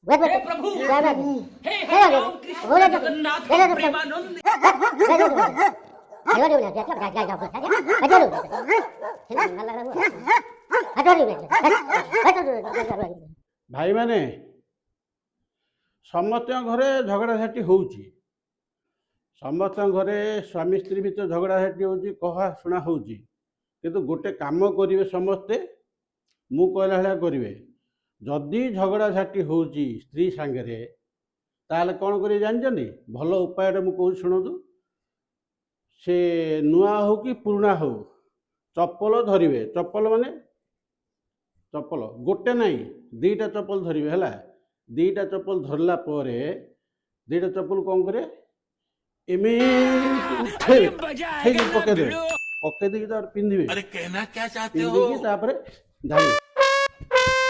हे प्रभु हे हरि राम कृष्ण जगन्नाथ प्रेमानंद भाई माने समस्त घरे झगड़ाझाटी होउची समस्त घरे स्वामी स्त्री भीतर झगड़ाझाटी होउची कहा शुणा होउची किंतु गोटे काम करिवे समस्ते मु कहला भलिया करिवे जदि झगड़ाझाटी होउची स्त्री सांगरे ताले कौन करिवे जानछनी भल उपाय मु कहू शुणु से नुआ हो कि पुराणा हो चप्पल धरिवे चप्पल माने चप्पल गोटे नहीं दीटा चप्पल धरिवे हैला दीटा चप्पल धरला परे दीटा चप्पल कौन करे एमे पके दे पके दे पिंधिवे अरे कहना क्या चाहते हो? पिंधिके तापरे धाइबे